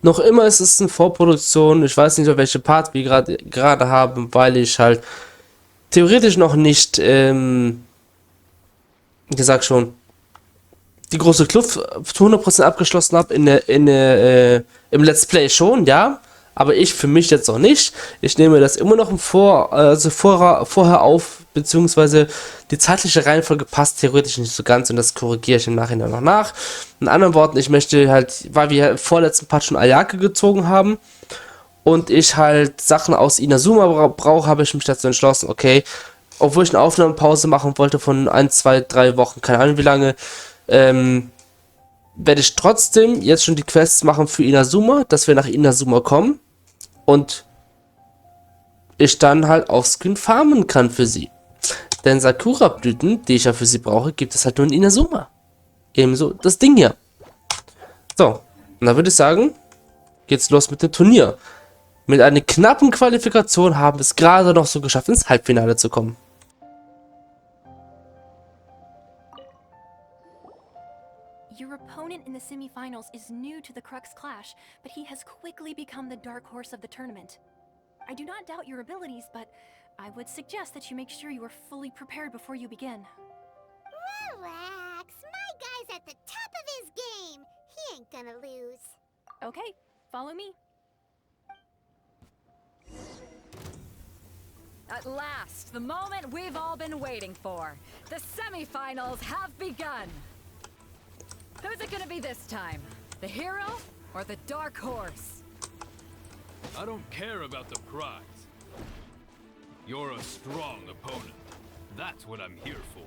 Noch immer ist es eine Vorproduktion. Ich weiß nicht, auf welche Part wir gerade haben, weil ich halt theoretisch noch nicht, wie gesagt schon, die große Kluft zu 100% abgeschlossen habe im Let's Play schon, ja. Aber ich für mich jetzt noch nicht. Ich nehme das immer noch vorher auf, beziehungsweise die zeitliche Reihenfolge passt theoretisch nicht so ganz und das korrigiere ich im Nachhinein noch nach. In anderen Worten, ich möchte halt, weil wir im vorletzten Part schon Ayake gezogen haben und ich halt Sachen aus Inazuma brauche, habe ich mich dazu entschlossen, okay, obwohl ich eine Aufnahmepause machen wollte von 1, 2, 3 Wochen, keine Ahnung wie lange, ähm, werde ich trotzdem jetzt schon die Quests machen für Inazuma, dass wir nach Inazuma kommen und ich dann halt offscreen farmen kann für sie. Denn Sakura-Blüten, die ich ja für sie brauche, gibt es halt nur in Inazuma. Ebenso das Ding hier. So, und dann würde ich sagen, geht's los mit dem Turnier. Mit einer knappen Qualifikation haben wir es gerade noch so geschafft, ins Halbfinale zu kommen. Your opponent in the semifinals is new to the Crux Clash, but he has quickly become the dark horse of the tournament. I do not doubt your abilities, but I would suggest that you make sure you are fully prepared before you begin. Relax, my guy's at the top of his game. He ain't gonna lose. Okay, follow me. At last, the moment we've all been waiting for. The semifinals have begun. Who's it gonna be this time? The hero or the dark horse? I don't care about the prize. You're a strong opponent. That's what I'm here for.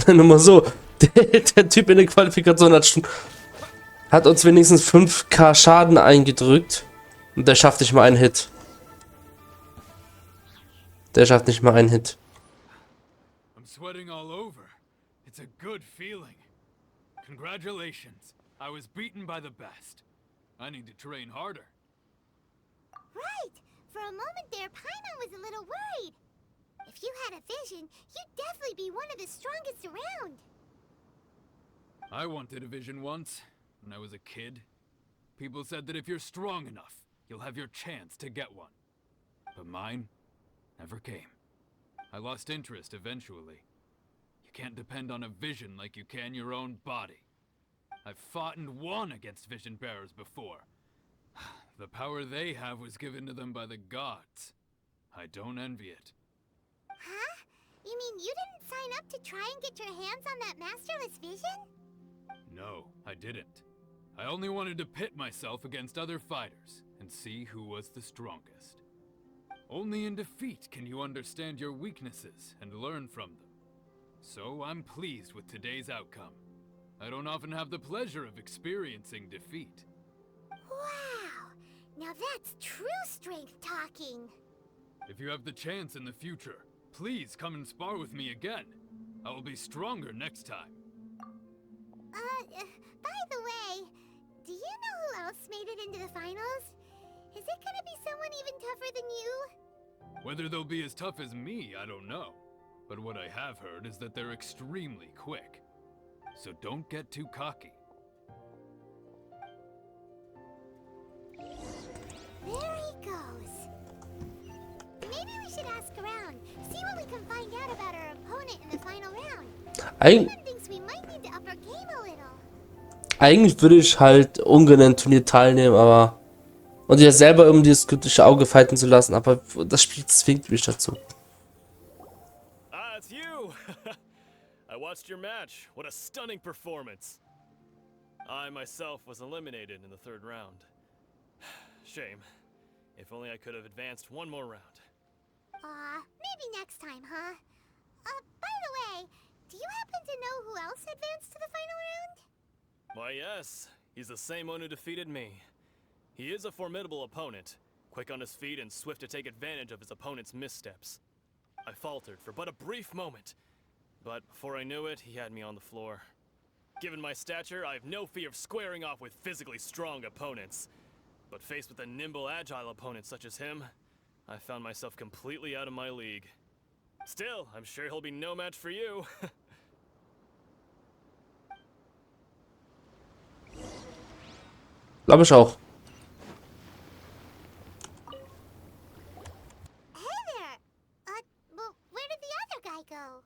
Nur mal so, der Typ in der Qualifikation hat uns wenigstens 5k Schaden eingedrückt. Und der schafft nicht mal einen Hit. Der schafft nicht mal einen Hit. I'm sweating all over. It's a good feeling. Congratulations. I was beaten by the best. I need to train harder. Right. For a moment there, Paimon was a little worried. If you had a vision, you'd definitely be one of the strongest around. I wanted a vision once, when I was a kid. People said that if you're strong enough, you'll have your chance to get one. But mine never came. I lost interest eventually. You can't depend on a vision like you can your own body. I've fought and won against vision bearers before. The power they have was given to them by the gods. I don't envy it. Huh? You mean you didn't sign up to try and get your hands on that masterless vision? No, I didn't. I only wanted to pit myself against other fighters and see who was the strongest. Only in defeat can you understand your weaknesses and learn from them. So I'm pleased with today's outcome. I don't often have the pleasure of experiencing defeat. Wow! Now that's true strength talking. If you have the chance in the future, please come and spar with me again. I will be stronger next time. By the way, do you know who else made it into the finals? Is it gonna be someone even tougher than you? Whether they'll be as tough as me, I don't know. But what I have heard is that they're extremely quick. So don't get too cocky. There he goes. Maybe we should ask around, see what we can find out about our opponent in the final round. Eig Someone thinks we might need to up our game a little. Eigentlich würde ich halt ungern ein Turnier teilnehmen, aber... Und ja selber um dieses kritische Auge fighten zu lassen, aber das Spiel zwingt mich dazu. Ah, it's you! I watched your match. What a stunning performance. I myself was eliminated in the third round. Shame. If only I could have advanced one more round. Maybe next time, huh? By the way, do you happen to know who else advanced to the final round? Why, yes. He's the same one who defeated me. He is a formidable opponent, quick on his feet and swift to take advantage of his opponent's missteps. I faltered for but a brief moment, but before I knew it, he had me on the floor. Given my stature, I have no fear of squaring off with physically strong opponents. But faced with a nimble, agile opponent such as him, I found myself completely out of my league. Still, I'm sure he'll be no match for you. Glaube ich auch. Hey there! Well, where did the other guy go?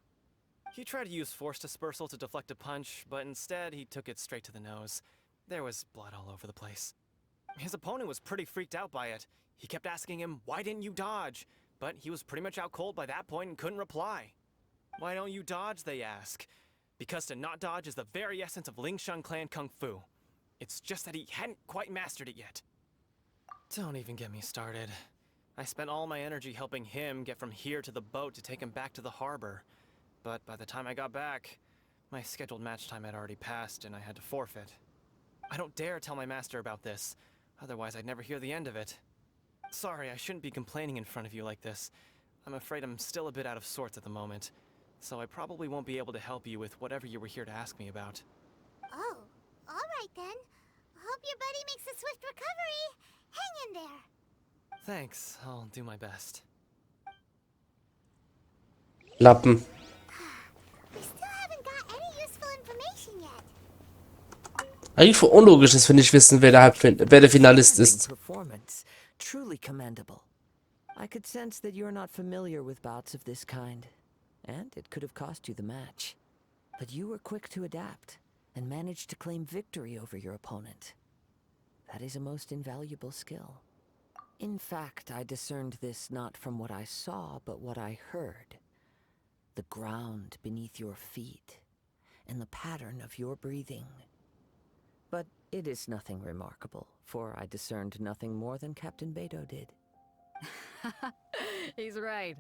He tried to use force dispersal to deflect a punch, but instead he took it straight to the nose. There was blood all over the place. His opponent was pretty freaked out by it. He kept asking him, "Why didn't you dodge?" But he was pretty much out cold by that point and couldn't reply. "Why don't you dodge?" they ask. Because to not dodge is the very essence of Lingshan clan kung fu. It's just that he hadn't quite mastered it yet. Don't even get me started. I spent all my energy helping him get from here to the boat to take him back to the harbor. But by the time I got back, my scheduled match time had already passed and I had to forfeit. I don't dare tell my master about this, otherwise I'd never hear the end of it. Sorry, I shouldn't be complaining in front of you like this. I'm afraid I'm still a bit out of sorts at the moment, so I probably won't be able to help you with whatever you were here to ask me about. Oh, alright then. Hope your buddy makes a swift recovery. Hang in there. Thanks, I'll do my best. Lappen. We still haven't got any useful information yet. Eigentlich voll unlogisch ist, wenn ich wissen, wer der Finalist ist. Performance, truly commendable. I could sense that you're not familiar with bouts of this kind, and it could have cost you the match. But you were quick to adapt and managed to claim victory over your opponent. That is a most invaluable skill. In fact, I discerned this not from what I saw, but what I heard. The ground beneath your feet, and the pattern of your breathing. But it is nothing remarkable, for I discerned nothing more than Captain Beto did. He's right.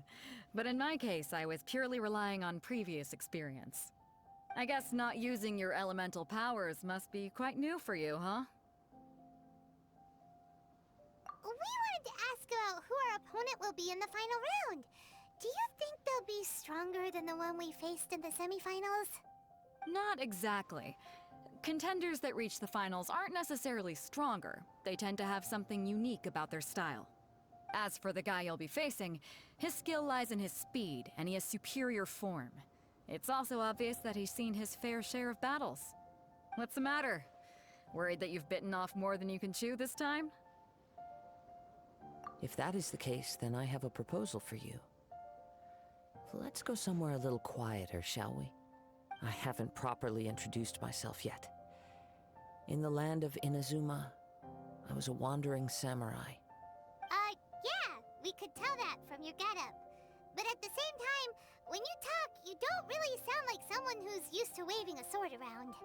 But in my case, I was purely relying on previous experience. I guess not using your elemental powers must be quite new for you, huh? We wanted to ask about who our opponent will be in the final round. Do you think they'll be stronger than the one we faced in the semifinals? Not exactly. Contenders that reach the finals aren't necessarily stronger. They tend to have something unique about their style. As for the guy you'll be facing, his skill lies in his speed, and he has superior form. It's also obvious that he's seen his fair share of battles. What's the matter? Worried that you've bitten off more than you can chew this time? If that is the case, then I have a proposal for you. Let's go somewhere a little quieter, shall we? I haven't properly introduced myself yet. In the land of Inazuma, I was a wandering samurai. Yeah, we could tell that from your getup. But at the same time, when you talk, you don't really sound like someone who's used to waving a sword around.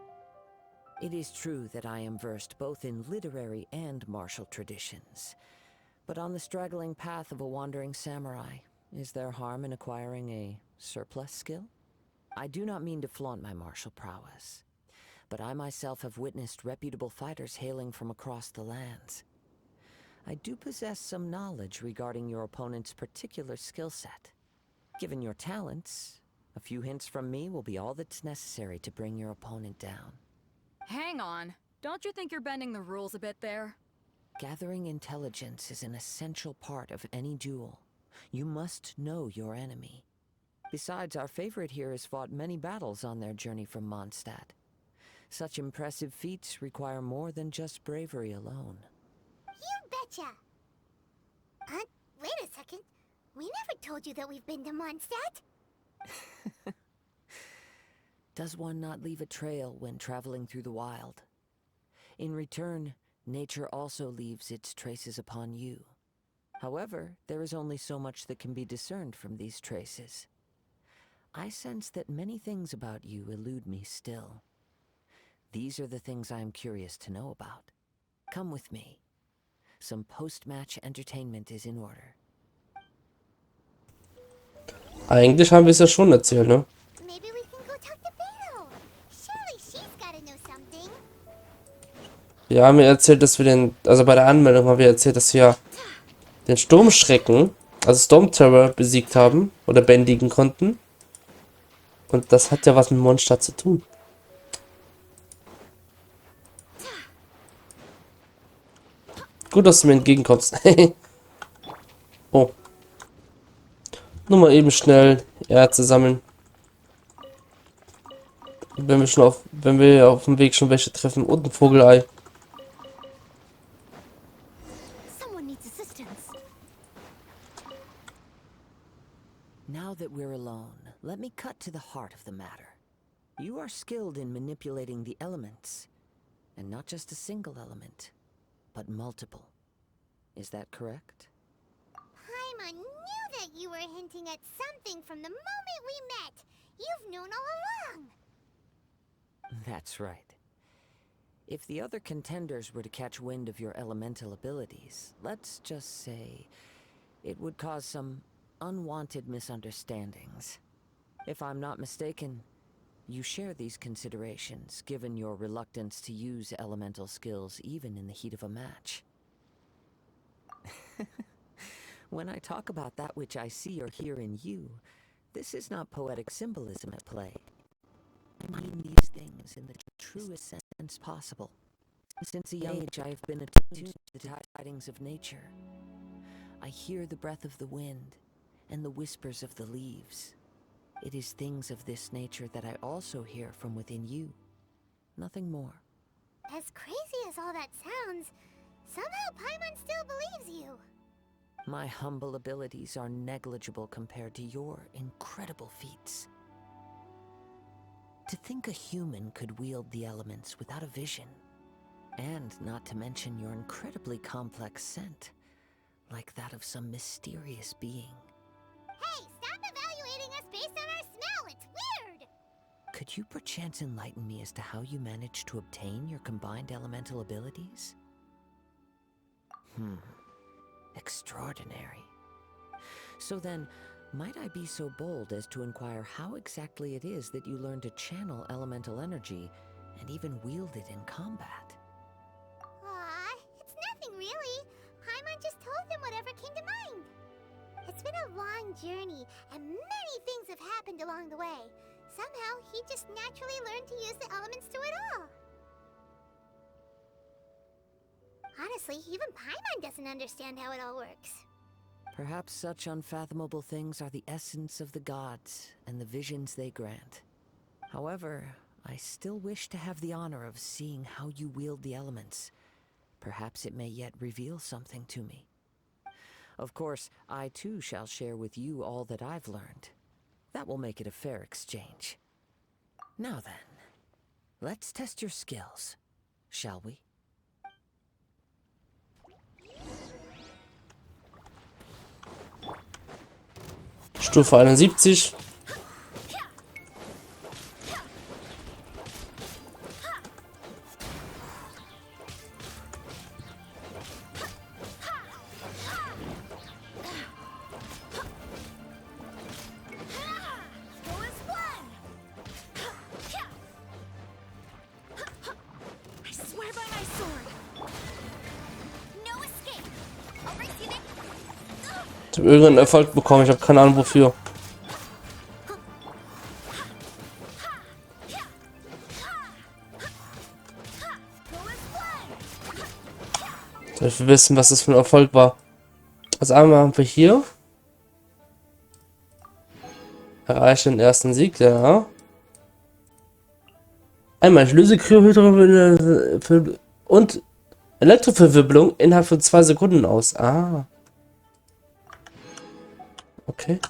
It is true that I am versed both in literary and martial traditions. But on the straggling path of a wandering samurai, is there harm in acquiring a surplus skill? I do not mean to flaunt my martial prowess, but I myself have witnessed reputable fighters hailing from across the lands. I do possess some knowledge regarding your opponent's particular skill set. Given your talents, a few hints from me will be all that's necessary to bring your opponent down. Hang on. Don't you think you're bending the rules a bit there? Gathering intelligence is an essential part of any duel. You must know your enemy. Besides, our favorite here has fought many battles on their journey from Mondstadt. Such impressive feats require more than just bravery alone. You betcha! Wait a second. We never told you that we've been to Mondstadt. Does one not leave a trail when traveling through the wild? In return, nature also leaves its traces upon you. However, there is only so much that can be discerned from these traces. I sense that many things about you elude me still. These are the things I am curious to know about. Come with me. Some post-match entertainment is in order. Eigentlich haben wir es ja schon erzählt, ne? Maybe we can go talk to Beto. Surely she's gotta know something. Wir haben ja erzählt, dass wir also bei der Anmeldung haben wir erzählt, dass wir den Sturmschrecken, also Storm Terror, besiegt haben oder bändigen konnten. Und das hat ja was mit Mondstadt zu tun. Gut, dass du mir entgegenkommst. Oh. Nur mal eben schnell Erze sammeln. Wenn wir auf dem Weg schon welche treffen. Und ein Vogelei. Someone needs assistance. Now that we're alone, let me cut to the heart of the matter. You are skilled in manipulating the elements. And not just a single element, but multiple. Is that correct? Paimon knew that you were hinting at something from the moment we met. You've known all along. That's right. If the other contenders were to catch wind of your elemental abilities, let's just say it would cause some unwanted misunderstandings. If I'm not mistaken, you share these considerations, given your reluctance to use elemental skills even in the heat of a match. When I talk about that which I see or hear in you, this is not poetic symbolism at play. I mean these things in the truest sense possible. Since a young age, I have been attuned to the tidings of nature. I hear the breath of the wind and the whispers of the leaves. It is things of this nature that I also hear from within you. Nothing more. As crazy as all that sounds, somehow Paimon still believes you. My humble abilities are negligible compared to your incredible feats. To think a human could wield the elements without a vision, and not to mention your incredibly complex scent, like that of some mysterious being. Hey, stop evaluating us based on our smell. It's weird. Could you perchance enlighten me as to how you managed to obtain your combined elemental abilities? Extraordinary. So then, might I be so bold as to inquire how exactly it is that you learned to channel elemental energy and even wield it in combat? Aw, it's nothing really. Paimon just told him whatever came to mind. It's been a long journey, and many things have happened along the way. Somehow, he just naturally learned to use the elements through it all. Honestly, even Paimon doesn't understand how it all works. Perhaps such unfathomable things are the essence of the gods and the visions they grant. However, I still wish to have the honor of seeing how you wield the elements. Perhaps it may yet reveal something to me. Of course, I too shall share with you all that I've learned. That will make it a fair exchange. Now then, let's test your skills, shall we? Stufe 71. I swear by my sword. No escape. I'll race you next. Ich habe irgendeinen Erfolg bekommen. Ich habe keine Ahnung wofür. Ich will wissen, was das für ein Erfolg war. Also einmal haben wir hier. Erreiche den ersten Sieg, ja. Einmal, ich löse Kryopyter und Elektroverwirbelung innerhalb von 2 Sekunden aus. Ah. Okay.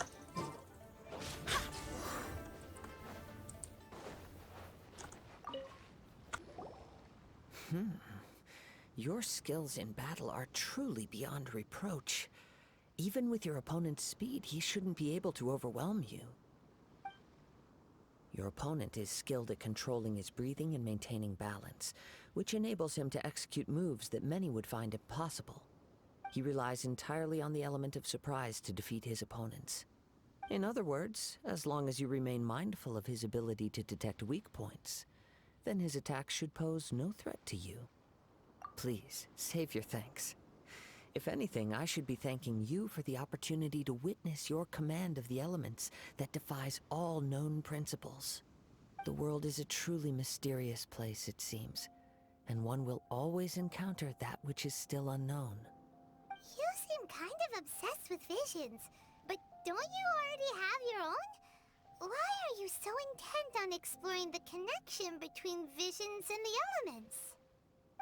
Your skills in battle are truly beyond reproach. Even with your opponent's speed, he shouldn't be able to overwhelm you. Your opponent is skilled at controlling his breathing and maintaining balance, which enables him to execute moves that many would find impossible. He relies entirely on the element of surprise to defeat his opponents. In other words, as long as you remain mindful of his ability to detect weak points, then his attacks should pose no threat to you. Please, save your thanks. If anything, I should be thanking you for the opportunity to witness your command of the elements that defies all known principles. The world is a truly mysterious place, it seems, and one will always encounter that which is still unknown. You seem kind of obsessed with visions, but don't you already have your own? Why are you so intent on exploring the connection between visions and the elements?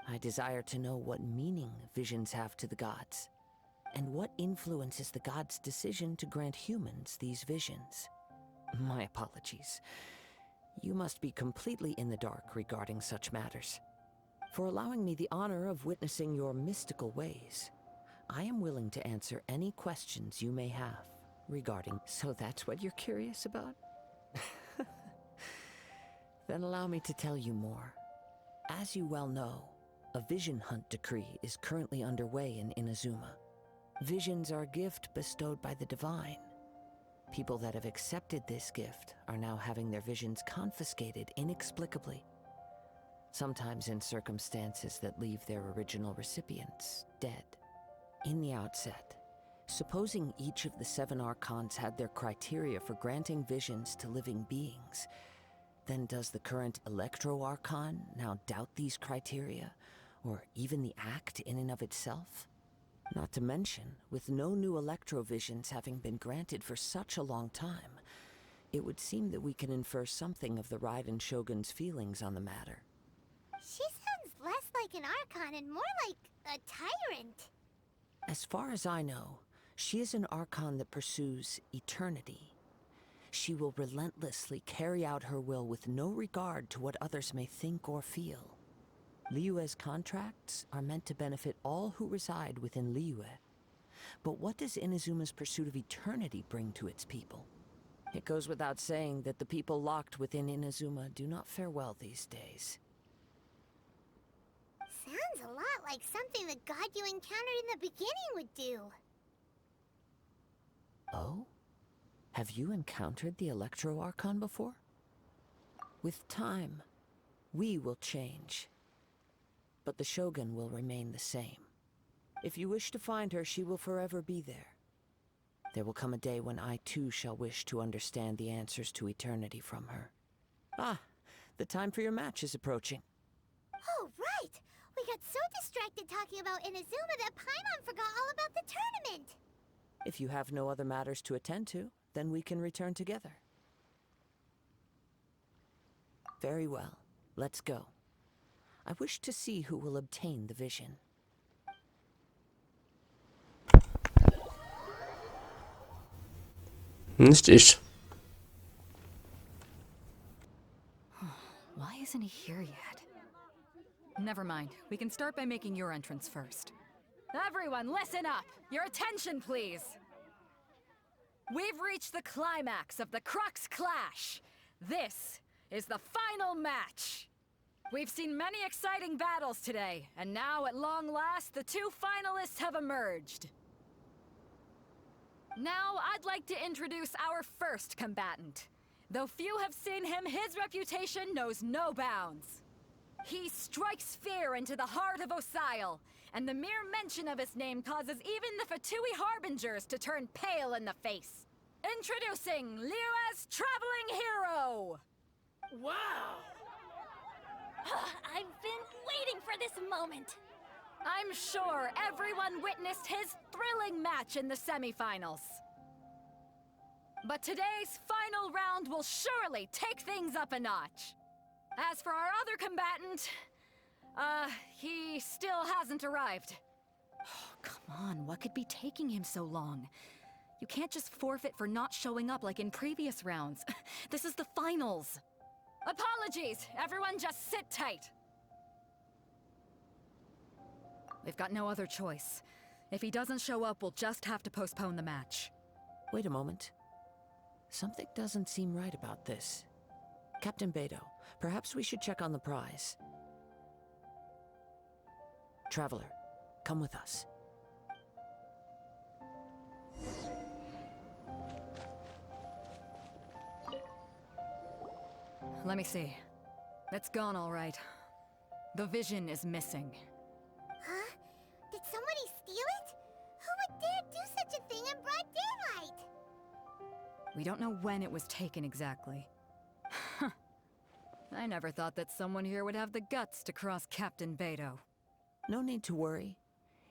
I desire to know what meaning visions have to the gods, and what influences the gods' decision to grant humans these visions. My apologies. You must be completely in the dark regarding such matters. For allowing me the honor of witnessing your mystical ways, I am willing to answer any questions you may have regarding... So that's what you're curious about? Then allow me to tell you more. As you well know, a vision hunt decree is currently underway in Inazuma. Visions are a gift bestowed by the divine. People that have accepted this gift are now having their visions confiscated inexplicably, sometimes in circumstances that leave their original recipients dead. In the outset, supposing each of the 7 archons had their criteria for granting visions to living beings, then does the current Electro-Archon now doubt these criteria, or even the act in and of itself? Not to mention, with no new Electro-Visions having been granted for such a long time, it would seem that we can infer something of the Raiden Shogun's feelings on the matter. She sounds less like an Archon and more like a tyrant. As far as I know, she is an Archon that pursues eternity. She will relentlessly carry out her will with no regard to what others may think or feel. Liyue's contracts are meant to benefit all who reside within Liyue. But what does Inazuma's pursuit of eternity bring to its people? It goes without saying that the people locked within Inazuma do not fare well these days. Sounds a lot like something the god you encountered in the beginning would do. Oh? Have you encountered the Electro-Archon before? With time, we will change. But the Shogun will remain the same. If you wish to find her, she will forever be there. There will come a day when I too shall wish to understand the answers to eternity from her. Ah, the time for your match is approaching. Oh, right! We got so distracted talking about Inazuma that Paimon forgot all about the tournament! If you have no other matters to attend to, then we can return together. Very well, let's go. I wish to see who will obtain the vision. Nicht ich. Why isn't he here yet? Never mind. We can start by making your entrance first. Everyone, listen up! Your attention, please! We've reached the climax of the Crux Clash! This is the final match! We've seen many exciting battles today, and now at long last, the 2 finalists have emerged. Now, I'd like to introduce our first combatant. Though few have seen him, his reputation knows no bounds. He strikes fear into the heart of Osile, and the mere mention of his name causes even the Fatui Harbingers to turn pale in the face. Introducing Liyue's traveling hero! Wow! I've been waiting for this moment. I'm sure everyone witnessed his thrilling match in the semifinals. But today's final round will surely take things up a notch. As for our other combatant, he still hasn't arrived. Oh, come on, what could be taking him so long? You can't just forfeit for not showing up like in previous rounds. This is the finals. Apologies, everyone just sit tight. We've got no other choice. If he doesn't show up, we'll just have to postpone the match. Wait a moment. Something doesn't seem right about this. Captain Beidou, perhaps we should check on the prize. Traveler, come with us. Let me see. It's gone all right. The vision is missing. somebody steal it? Who would dare do such a thing in broad daylight? We don't know when it was taken exactly. I never thought that someone here would have the guts to cross Captain Beto. No need to worry.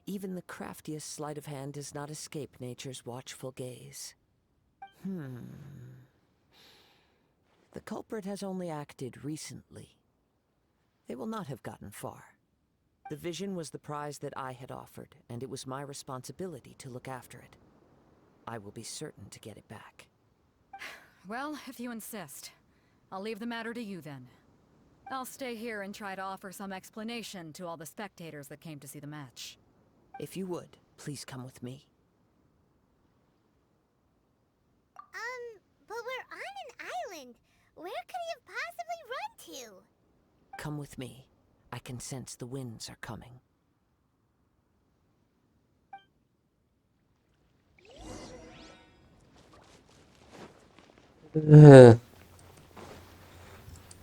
Even the craftiest sleight of hand does not escape nature's watchful gaze. The culprit has only acted recently. They will not have gotten far. The vision was the prize that I had offered, and it was my responsibility to look after it. I will be certain to get it back. Well, if you insist. I'll leave the matter to you then. I'll stay here and try to offer some explanation to all the spectators that came to see the match. If you would, please come with me. But we're on an island. Where could he have possibly run to? Come with me. I can sense the winds are coming.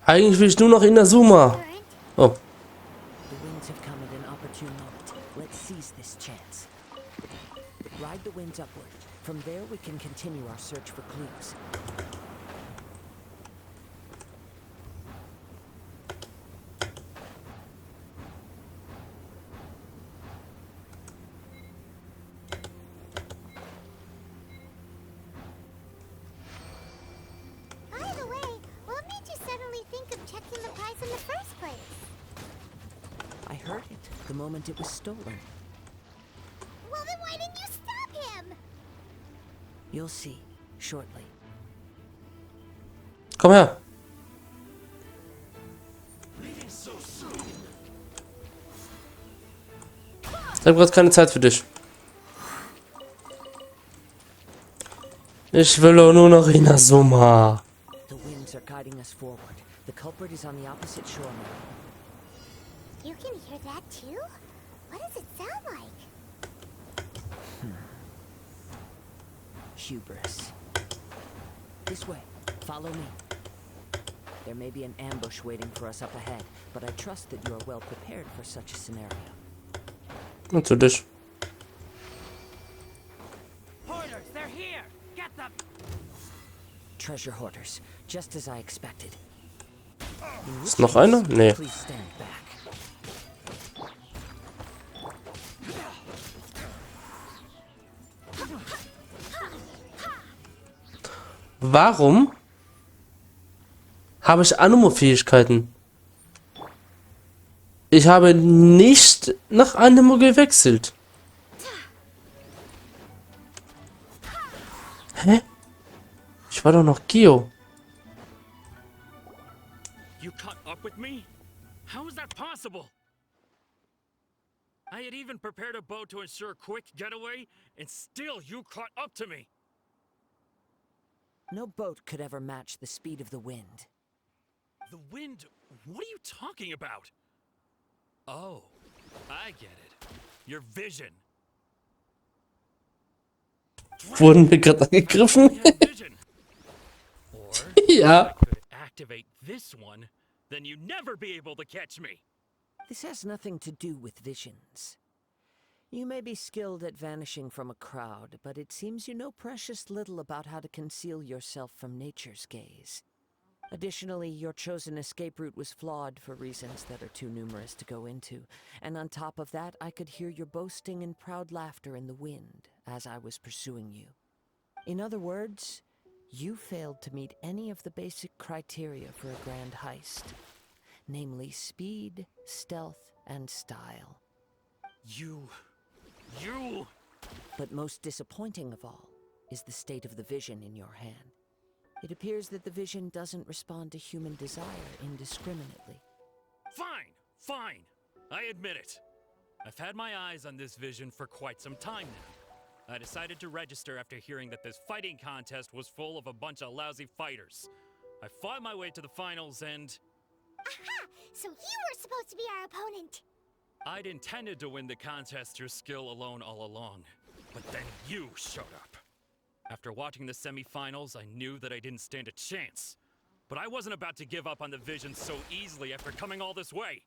Eigentlich will ich nur noch Inazuma. Current? Oh. The winds have come at an opportune moment. Let's seize this chance. Ride the winds upward. From there, we can continue our search for clues. By the way, what made you suddenly think of checking the prize in the first place? I heard it the moment it was stolen. Well, then why didn't you stop him? You'll see shortly. Komm her. Ich habe gerade keine Zeit für dich. Ich will auch nur noch Inazuma. The winds are guiding us forward. The culprit is on the opposite shore now. You can hear that too? What does it sound like? Hubris. This way. Follow me. There may be an ambush waiting for us up ahead, but I trust that you are well prepared for such a scenario. Natürlich. Hoarders, they're here! Get them! Treasure hoarders, just as I expected. Ist noch einer? Nee. Please stand back. Warum habe ich Animo-Fähigkeiten? Ich habe nicht nach Animo gewechselt. Hä? Ich war doch noch Geo. You caught up with me? How is that possible? I had even prepared a boat to ensure a quick getaway, and still you caught up to me. No boat could ever match the speed of the wind. The wind? What are you talking about? Oh, I get it. Your vision. Wurden wir gerade angegriffen? I had vision. Or Ja. I could activate this one, then you'd never be able to catch me. This has nothing to do with visions. You may be skilled at vanishing from a crowd, but it seems you know precious little about how to conceal yourself from nature's gaze. Additionally, your chosen escape route was flawed for reasons that are too numerous to go into, and on top of that, I could hear your boasting and proud laughter in the wind as I was pursuing you. In other words, you failed to meet any of the basic criteria for a grand heist, namely speed, stealth, and style. You... But most disappointing of all is the state of the vision in your hand. It appears that the vision doesn't respond to human desire indiscriminately. Fine, fine. I admit it. I've had my eyes on this vision for quite some time now. I decided to register after hearing that this fighting contest was full of a bunch of lousy fighters. I fought my way to the finals and... Aha! So you were supposed to be our opponent. I'd intended to win the contest through skill alone all along. But then you showed up. After watching the semifinals, I knew that I didn't stand a chance. But I wasn't about to give up on the vision so easily after coming all this way.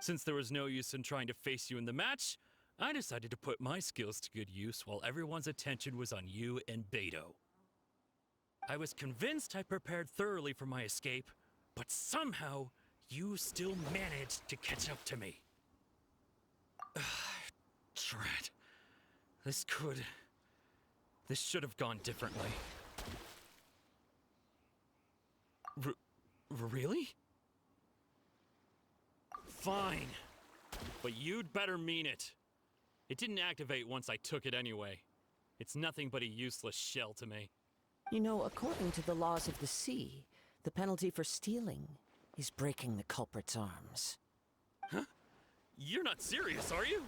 Since there was no use in trying to face you in the match, I decided to put my skills to good use while everyone's attention was on you and Beto. I was convinced I prepared thoroughly for my escape, but somehow you still managed to catch up to me. Drat. This should have gone differently. Really? Fine. But you'd better mean it. It didn't activate once I took it anyway. It's nothing but a useless shell to me. You know, according to the laws of the sea, the penalty for stealing is breaking the culprit's arms. Huh? You're not serious, are you?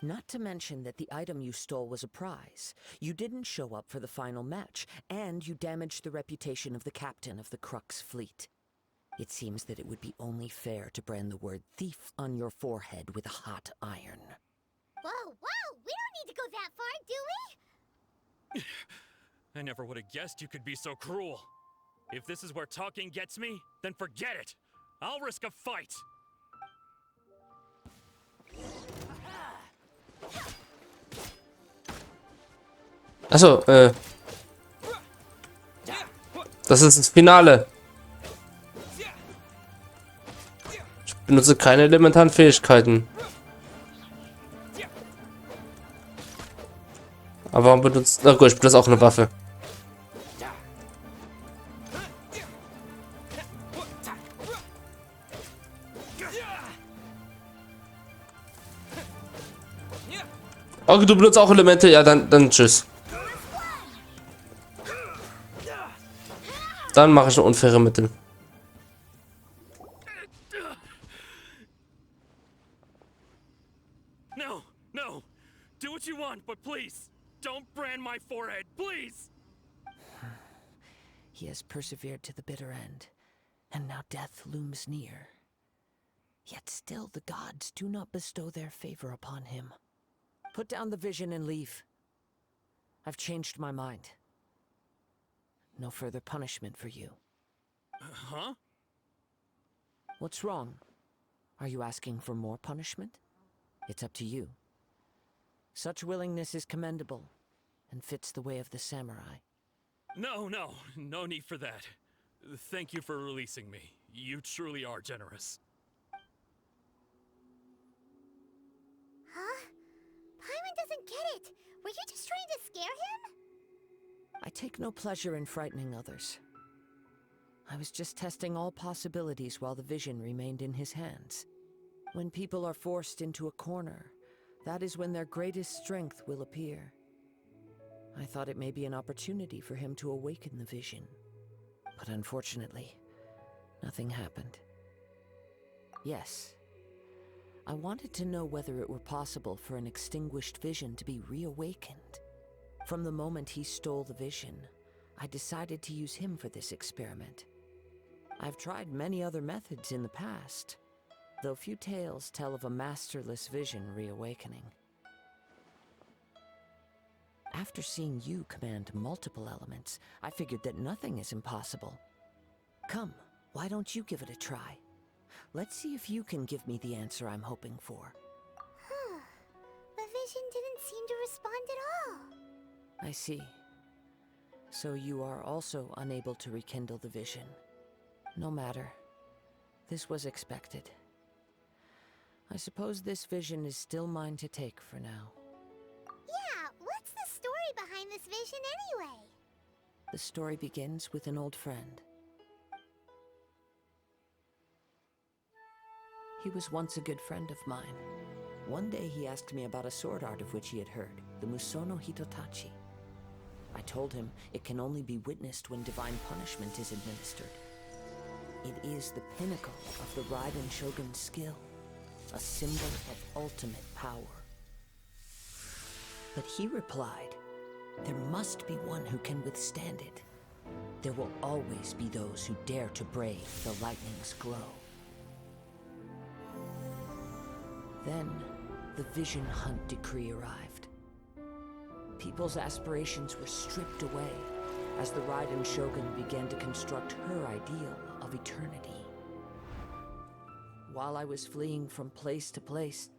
Not to mention that the item you stole was a prize. You didn't show up for the final match, and you damaged the reputation of the captain of the Crux fleet. It seems that it would be only fair to brand the word thief on your forehead with a hot iron. Whoa, whoa! We don't need to go that far, do we? I never would have guessed you could be so cruel. If this is where talking gets me, then forget it. I'll risk a fight. Achso, das ist das Finale. Ich benutze keine elementaren Fähigkeiten. Aber warum benutzt... Na gut, ich benutze auch eine Waffe. Okay, du benutzt auch Elemente? Ja, dann tschüss. Dann mache ich eine unfaire Mittel. No, no. Do what you want, but please, don't brand my forehead, please. He has persevered to the bitter end, and now death looms near. Yet still the gods do not bestow their favor upon him. Put down the vision and leave. I've changed my mind. No further punishment for you. Huh? What's wrong? Are you asking for more punishment? It's up to you. Such willingness is commendable, and fits the way of the samurai. No need for that. Thank you for releasing me. You truly are generous. Huh? Paimon doesn't get it. Were you just trying to scare him? I take no pleasure in frightening others. I was just testing all possibilities while the vision remained in his hands. When people are forced into a corner, that is when their greatest strength will appear. I thought it may be an opportunity for him to awaken the vision. But unfortunately, nothing happened. Yes, I wanted to know whether it were possible for an extinguished vision to be reawakened. From the moment he stole the vision, I decided to use him for this experiment. I've tried many other methods in the past, though few tales tell of a masterless vision reawakening. After seeing you command multiple elements, I figured that nothing is impossible. Come, why don't you give it a try? Let's see if you can give me the answer I'm hoping for. The vision didn't seem to respond at all. I see. So you are also unable to rekindle the vision. No matter. This was expected. I suppose this vision is still mine to take for now. Yeah, what's the story behind this vision anyway? The story begins with an old friend. He was once a good friend of mine. One day he asked me about a sword art of which he had heard, the Musono Hitotachi. I told him it can only be witnessed when divine punishment is administered. It is the pinnacle of the Raiden Shogun's skill, a symbol of ultimate power. But he replied, there must be one who can withstand it. There will always be those who dare to brave the lightning's glow. Then, the Vision Hunt decree arrived. People's aspirations were stripped away as the Raiden Shogun began to construct her ideal of eternity. While I was fleeing from place to place,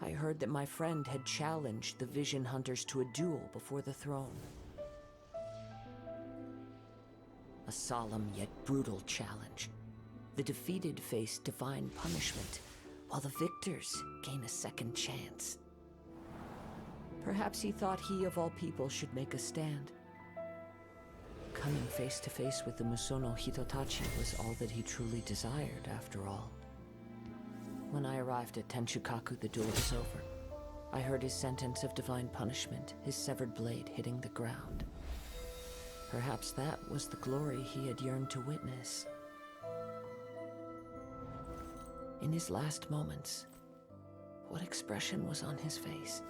I heard that my friend had challenged the Vision Hunters to a duel before the throne. A solemn yet brutal challenge. The defeated face divine punishment, while the victors gain a second chance. Perhaps he thought he of all people should make a stand. Coming face to face with the Musono Hitotachi was all that he truly desired, after all. When I arrived at Tenshukaku, the duel was over. I heard his sentence of divine punishment, his severed blade hitting the ground. Perhaps that was the glory he had yearned to witness. In his last moments, what expression was on his face?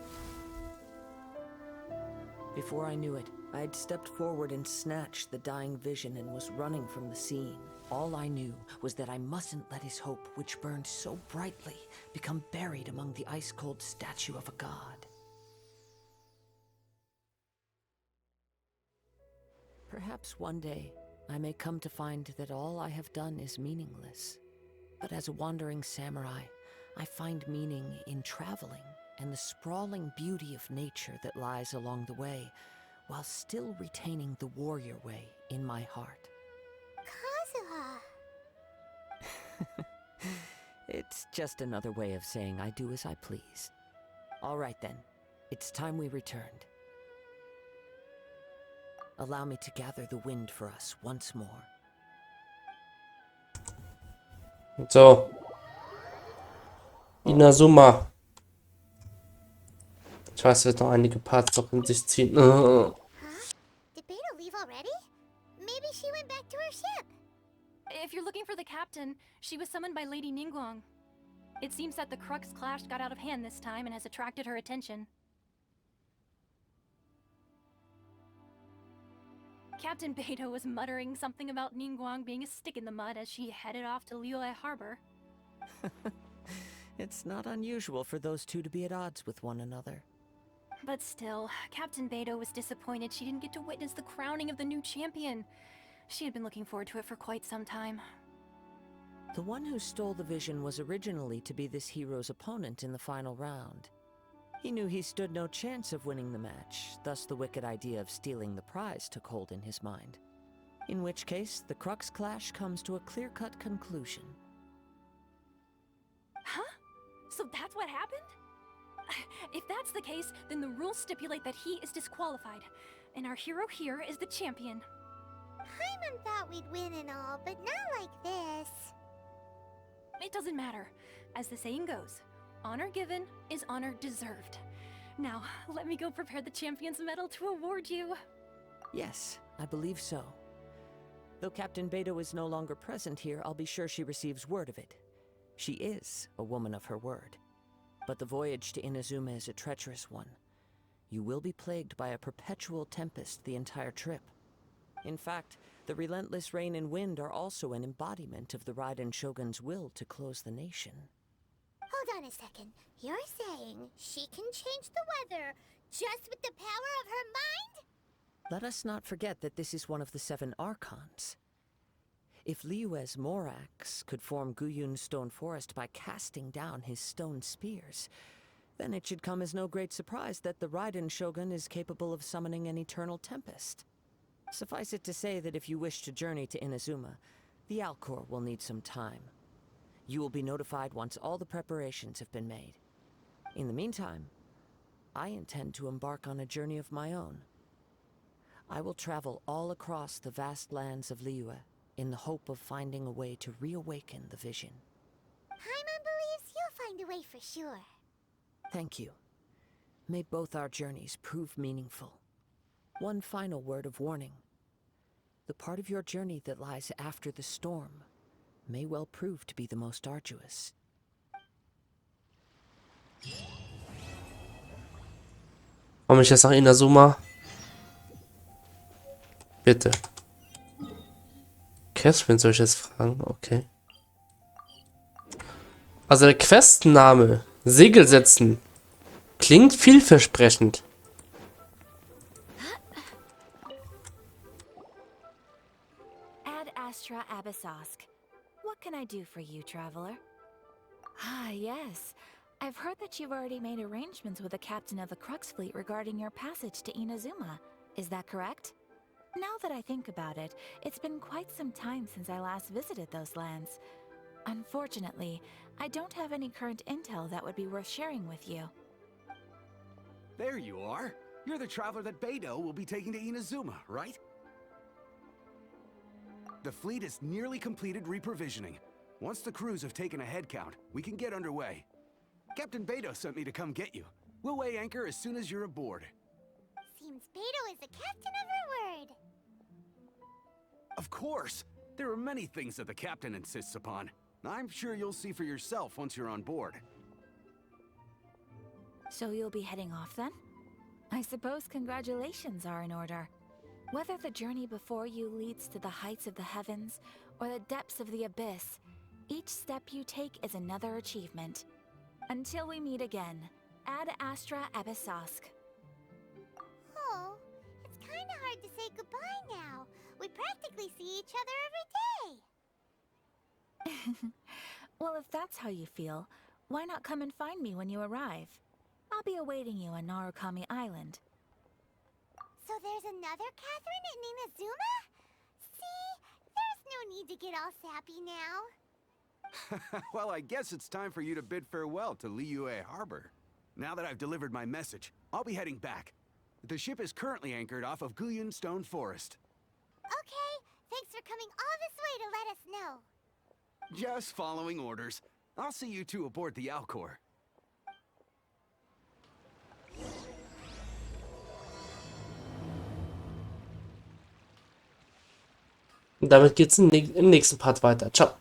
Before I knew it, I had stepped forward and snatched the dying vision and was running from the scene. All I knew was that I mustn't let his hope, which burned so brightly, become buried among the ice-cold statue of a god. Perhaps one day, I may come to find that all I have done is meaningless. But as a wandering samurai, I find meaning in traveling and the sprawling beauty of nature that lies along the way, while still retaining the warrior way in my heart. Kazuha. It's just another way of saying I do as I please. All right then, it's time we returned. Allow me to gather the wind for us once more. So. Inazuma. Ich weiß, wird noch einige Parts noch in sich ziehen. Huh? Did Beta leave already? Maybe she went back to her ship. If you're looking for the captain, she was summoned by Lady Ningguang. It seems that the Crux clash got out of hand this time and has attracted her attention. Captain Beidou was muttering something about Ningguang being a stick in the mud as she headed off to Liyue Harbor. It's not unusual for those two to be at odds with one another. But still, Captain Beidou was disappointed she didn't get to witness the crowning of the new champion. She had been looking forward to it for quite some time. The one who stole the vision was originally to be this hero's opponent in the final round. He knew he stood no chance of winning the match, thus the wicked idea of stealing the prize took hold in his mind. In which case, the Crux clash comes to a clear-cut conclusion. Huh? So that's what happened? If that's the case, then the rules stipulate that he is disqualified, and our hero here is the champion. Paimon thought we'd win and all, but not like this. It doesn't matter. As the saying goes, honor given is honor deserved. Now, let me go prepare the champion's medal to award you. Yes, I believe so. Though Captain Beidou is no longer present here, I'll be sure she receives word of it. She is a woman of her word. But the voyage to Inazuma is a treacherous one. You will be plagued by a perpetual tempest the entire trip. In fact, the relentless rain and wind are also an embodiment of the Raiden Shogun's will to close the nation. Hold on a second. You're saying she can change the weather just with the power of her mind? Let us not forget that this is one of the 7 Archons. If Liyue's Morax could form Guyun's stone forest by casting down his stone spears, then it should come as no great surprise that the Raiden Shogun is capable of summoning an eternal tempest. Suffice it to say that if you wish to journey to Inazuma, the Alcor will need some time. You will be notified once all the preparations have been made. In the meantime, I intend to embark on a journey of my own. I will travel all across the vast lands of Liyue in the hope of finding a way to reawaken the vision. Paimon believes you'll find a way for sure. Thank you. May both our journeys prove meaningful. One final word of warning. The part of your journey that lies after the storm may well prove to be the most arduous. Komme ich jetzt nach Inazuma? Bitte. Catherine soll ich jetzt fragen? Okay. Also der Questenname Segel setzen klingt vielversprechend. Ad Astra Abyssosk. What can I do for you, traveler? Ah, yes. I've heard that you've already made arrangements with the captain of the Crux fleet regarding your passage to Inazuma. Is that correct? Now that I think about it, it's been quite some time since I last visited those lands. Unfortunately, I don't have any current intel that would be worth sharing with you. There you are. You're the traveler that Beidou will be taking to Inazuma, right? The fleet is nearly completed reprovisioning. Once the crews have taken a head count, we can get underway. Captain Beidou sent me to come get you. We'll weigh anchor as soon as you're aboard. Seems Beidou is the captain of her word. Of course! There are many things that the captain insists upon. I'm sure you'll see for yourself once you're on board. So you'll be heading off then? I suppose congratulations are in order. Whether the journey before you leads to the heights of the heavens or the depths of the abyss, each step you take is another achievement. Until we meet again, Ad Astra Abyssosk. Oh, it's kinda hard to say goodbye now. We practically see each other every day. Well, if that's how you feel, why not come and find me when you arrive? I'll be awaiting you on Narukami Island. So there's another Catherine in Inazuma? See? There's no need to get all sappy now. Well, I guess it's time for you to bid farewell to Liyue Harbor. Now that I've delivered my message, I'll be heading back. The ship is currently anchored off of Guyun Stone Forest. Okay, thanks for coming all this way to let us know. Just following orders. I'll see you two aboard the Alcor. Und damit geht's im nächsten Part weiter. Ciao.